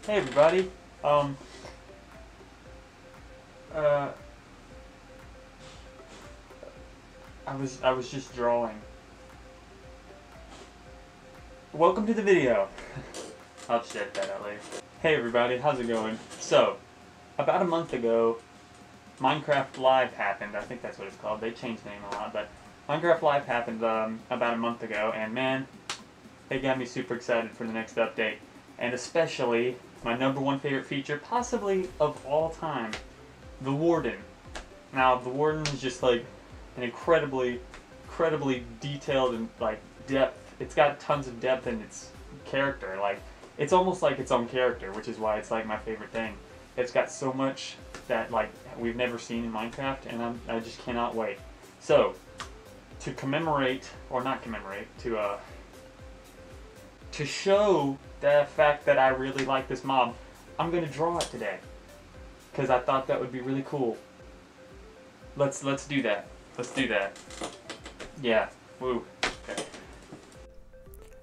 Hey everybody. Um uh I was just drawing. Welcome to the video. I'll just edit that out later. Hey everybody, how's it going? So, about a month ago, Minecraft Live happened. I think that's what it's called. They changed the name a lot, but Minecraft Live happened about a month ago, and man, it got me super excited for the next update. And especially my #1 favorite feature, possibly of all time, the Warden. Now, the Warden is just like an incredibly detailed and like depth. It's got tons of depth in its character. Like, it's almost like its own character, which is why it's like my favorite thing. It's got so much that like we've never seen in Minecraft, and I just cannot wait. So, to commemorate, or not commemorate, to show the fact that I really like this mob, I'm gonna draw it today, because I thought that would be really cool. Let's do that. Let's do that. Yeah. Woo. Okay.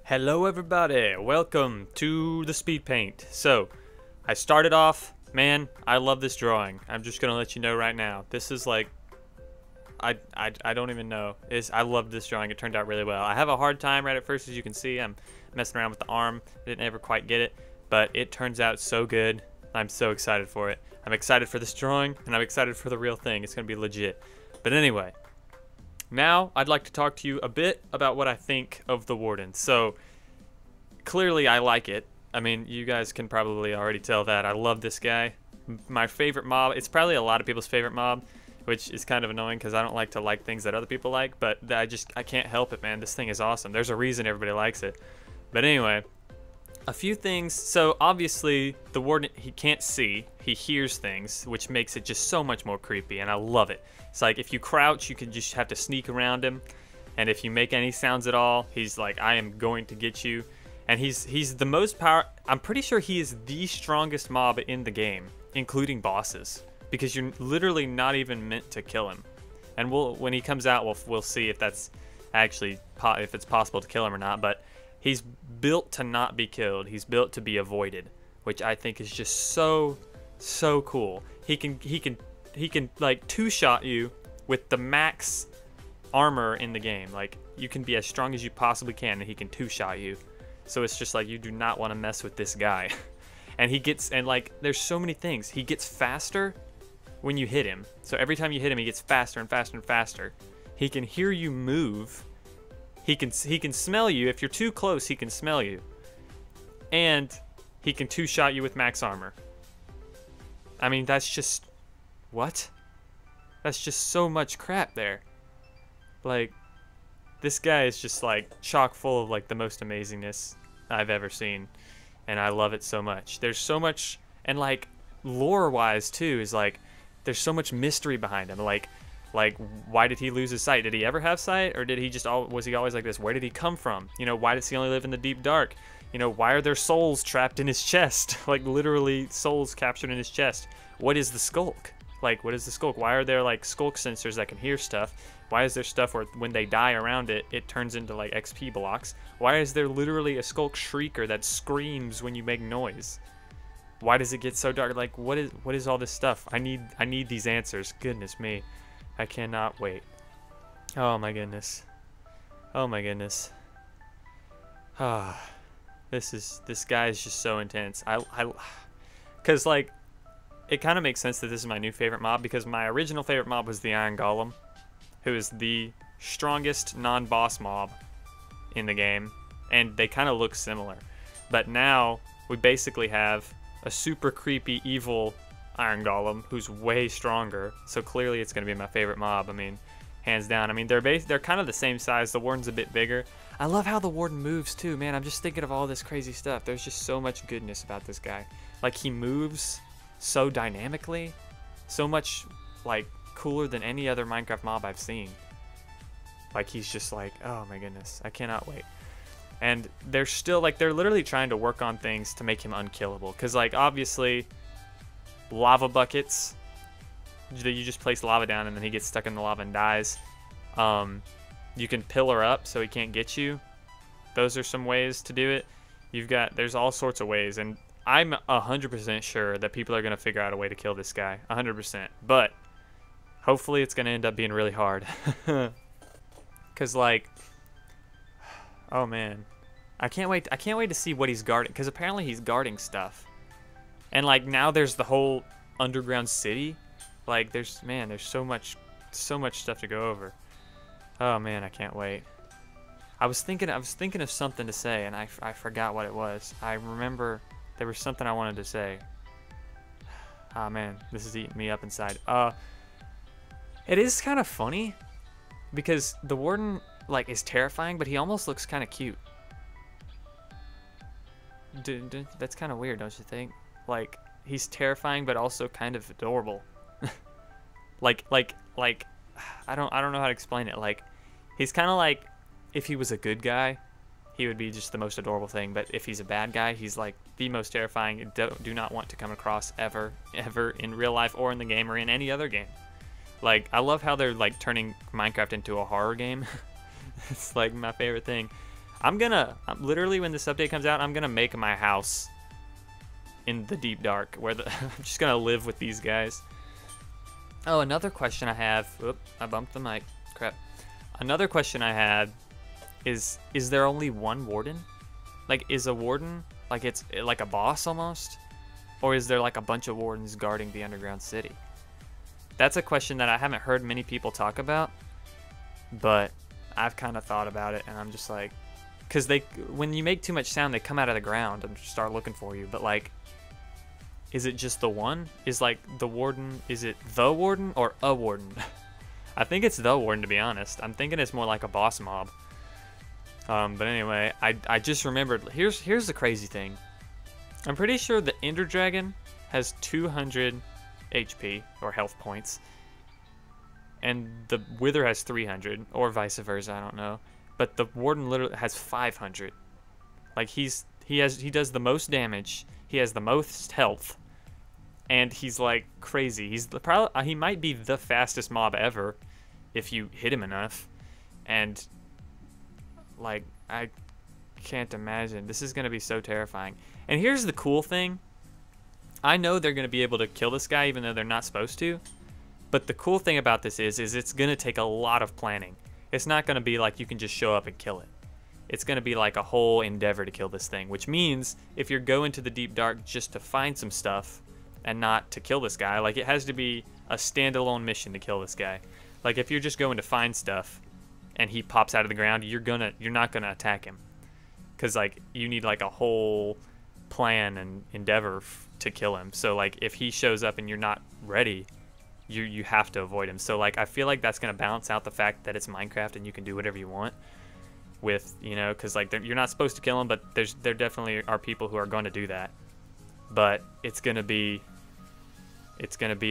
Hello everybody, welcome to the speed paint. So, I started off, man, I love this drawing. I'm just gonna let you know right now. This is like, I don't even know. I love this drawing. It turned out really well. I have a hard time right at first, as you can see. I'm messing around with the arm. I didn't ever quite get it, but it turns out so good. I'm so excited for it. I'm excited for this drawing, and I'm excited for the real thing. It's gonna be legit. But anyway, now I'd like to talk to you a bit about what I think of the Warden. So, clearly I like it. I mean, you guys can probably already tell that. I love this guy. My favorite mob, it's probably a lot of people's favorite mob, which is kind of annoying because I don't like to like things that other people like, but I can't help it, man. This thing is awesome. There's a reason everybody likes it. But anyway, a few things. So obviously the Warden, he can't see, he hears things, which makes it just so much more creepy, and I love it. It's like if you crouch, you can just have to sneak around him, and if you make any sounds at all, he's like, I am going to get you. And he's the most power. I'm pretty sure he is the strongest mob in the game, including bosses, because you're literally not even meant to kill him. And when he comes out, we'll see if that's actually if it's possible to kill him or not. But he's built to not be killed. He's built to be avoided, which I think is just so cool. He can like two-shot you with the max armor in the game. Like, you can be as strong as you possibly can, and he can two-shot you. So it's just like, you do not want to mess with this guy. And like, there's so many things. He gets faster when you hit him. So every time you hit him, he gets faster and faster and faster. He can hear you move. He can smell you. If you're too close, he can smell you. And he can two-shot you with max armor. I mean, that's just... what? That's just so much crap there. Like, this guy is just like chock full of like the most amazingness I've ever seen, and I love it so much. There's so much, and like lore-wise too, is like there's so much mystery behind him. Like why did he lose his sight? Did he ever have sight, or did he just was he always like this? Where did he come from? You know, why does he only live in the deep dark? You know, why are there souls trapped in his chest? Like, literally souls captured in his chest. What is the skulk? Like, what is the skulk? Why are there like skulk sensors that can hear stuff? Why is there stuff where when they die around it, it turns into like XP blocks? Why is there literally a skulk shrieker that screams when you make noise? Why does it get so dark? Like, what is all this stuff? I need these answers. Goodness me. I cannot wait. Oh my goodness. Oh my goodness. Ah, this guy is just so intense. Cause like, it kind of makes sense that this is my new favorite mob, because my original favorite mob was the Iron Golem, who is the strongest non-boss mob in the game, and they kind of look similar. But now we basically have a super creepy, evil Iron Golem who's way stronger. So clearly it's going to be my favorite mob. I mean, hands down. I mean, they're kind of the same size. The Warden's a bit bigger. I love how the Warden moves too, man. I'm just thinking of all this crazy stuff. There's just so much goodness about this guy. Like, he moves so dynamically, so much like cooler than any other Minecraft mob I've seen. Like, he's just like, oh my goodness, I cannot wait. And they're still like, they're literally trying to work on things to make him unkillable, because like, obviously lava buckets, you just place lava down and then he gets stuck in the lava and dies. You can pillar up so he can't get you. Those are some ways to do it. There's all sorts of ways, and I'm 100% sure that people are going to figure out a way to kill this guy. 100%. But hopefully it's going to end up being really hard. Because, like, oh, man. I can't wait to see what he's guarding. Because apparently he's guarding stuff. And, like, now there's the whole underground city. Like, there's so much stuff to go over. Oh, man, I can't wait. I was thinking of something to say, and I forgot what it was. I remember there was something I wanted to say. Ah, man, this is eating me up inside. It is kind of funny because the warden, like, is terrifying, but he almost looks kind of cute. That's kind of weird, don't you think? Like, he's terrifying, but also kind of adorable. like, I don't know how to explain it. Like, he's kind of like, if he was a good guy, he would be just the most adorable thing. But if he's a bad guy, he's like the most terrifying. Do not want to come across ever in real life or in the game or in any other game. Like, I love how they're like turning Minecraft into a horror game. It's like my favorite thing. I'm literally, when this update comes out, I'm gonna make my house in the deep dark where I'm just gonna live with these guys. Oh, another question I have. Oop, I bumped the mic. Crap. Another question I had is there only one warden? Like, is a warden, like, it's like a boss almost? Or is there like a bunch of wardens guarding the underground city? That's a question that I haven't heard many people talk about, but I've kind of thought about it, and I'm just like, because when you make too much sound, they come out of the ground and start looking for you. But, like, is it just the one? Is, like, the warden, is it the warden or a warden? I think it's the warden, to be honest. I'm thinking it's more like a boss mob. But anyway, I just remembered, here's the crazy thing. I'm pretty sure the Ender Dragon has 200 HP, or health points. And the Wither has 300, or vice versa, I don't know. But the Warden literally has 500. Like, he does the most damage, he has the most health, and he's like crazy. He might be the fastest mob ever if you hit him enough. And like, I can't imagine. This is gonna be so terrifying. And here's the cool thing. I know they're gonna be able to kill this guy even though they're not supposed to. But the cool thing about this is it's gonna take a lot of planning. It's not gonna be like you can just show up and kill it. It's gonna be like a whole endeavor to kill this thing, which means if you're going to the deep dark just to find some stuff and not to kill this guy, like, it has to be a standalone mission to kill this guy. Like, if you're just going to find stuff and he pops out of the ground, you're not gonna attack him, because, like, you need like a whole plan and endeavor to kill him. So, like, if he shows up and you're not ready, you have to avoid him. So, like, I feel like that's gonna balance out the fact that it's Minecraft and you can do whatever you want with, you know, because, like, you're not supposed to kill him, but there definitely are people who are going to do that. But it's gonna be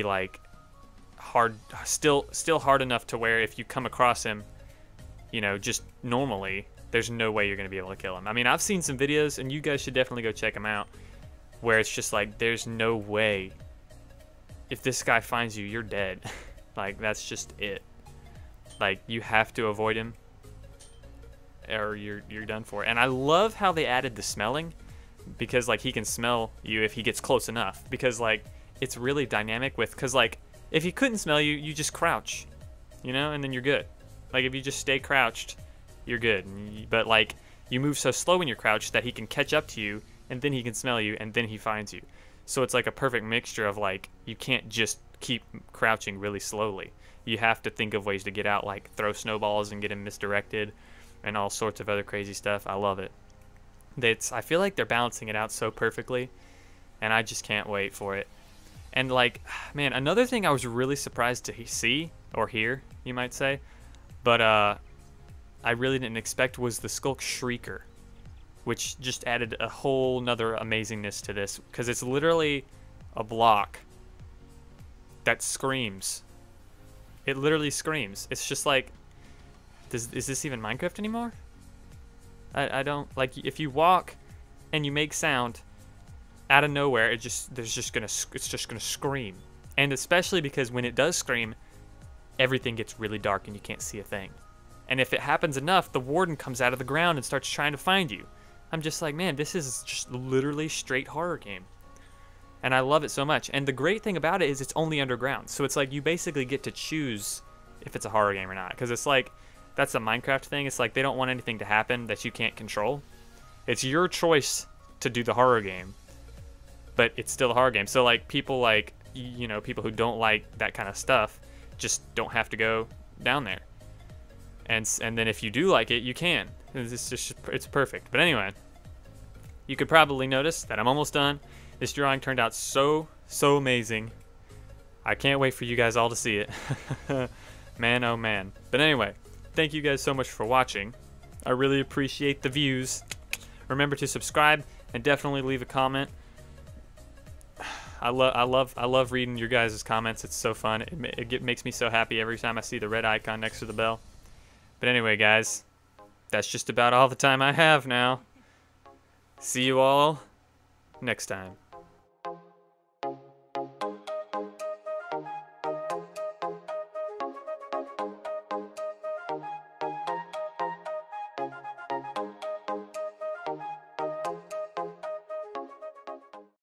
like hard, still hard enough to where if you come across him, you know, just normally, there's no way you're gonna be able to kill him. I mean, I've seen some videos, and you guys should definitely go check them out, where it's just like, there's no way. If this guy finds you, you're dead. Like, that's just it. Like, you have to avoid him, or you're done for. And I love how they added the smelling, because, like, he can smell you if he gets close enough. Because, like, it's really dynamic with, because, like, if he couldn't smell you, you just crouch, you know, and then you're good. Like, if you just stay crouched, you're good. But, like, you move so slow when you're crouched that he can catch up to you, and then he can smell you, and then he finds you. So it's like a perfect mixture of, like, you can't just keep crouching really slowly. You have to think of ways to get out, like throw snowballs and get him misdirected and all sorts of other crazy stuff. I love it. I feel like they're balancing it out so perfectly, and I just can't wait for it. And, like, man, another thing I was really surprised to see, or hear, you might say, but I really didn't expect, was the Skulk Shrieker, which just added a whole nother amazingness to this, because it's literally a block that screams. It literally screams. It's just like, is this even Minecraft anymore? I don't, like, if you walk and you make sound out of nowhere, it's just gonna scream. And especially because when it does scream, everything gets really dark and you can't see a thing. And if it happens enough, the warden comes out of the ground and starts trying to find you. I'm just like, man, this is just literally straight horror game. And I love it so much. And the great thing about it is it's only underground. So it's like you basically get to choose if it's a horror game or not. Because it's like, that's a Minecraft thing. It's like they don't want anything to happen that you can't control. It's your choice to do the horror game, but it's still a horror game. So like people like, you know, people who don't like that kind of stuff just don't have to go down there. And then if you do like it, you can. It's perfect. But anyway, you could probably notice that I'm almost done. This drawing turned out so amazing. I can't wait for you guys all to see it. Man, oh man. But anyway, thank you guys so much for watching. I really appreciate the views. Remember to subscribe and definitely leave a comment. I love reading your guys' comments. It's so fun. It makes me so happy every time I see the red icon next to the bell. But anyway, guys, that's just about all the time I have now. See you all next time.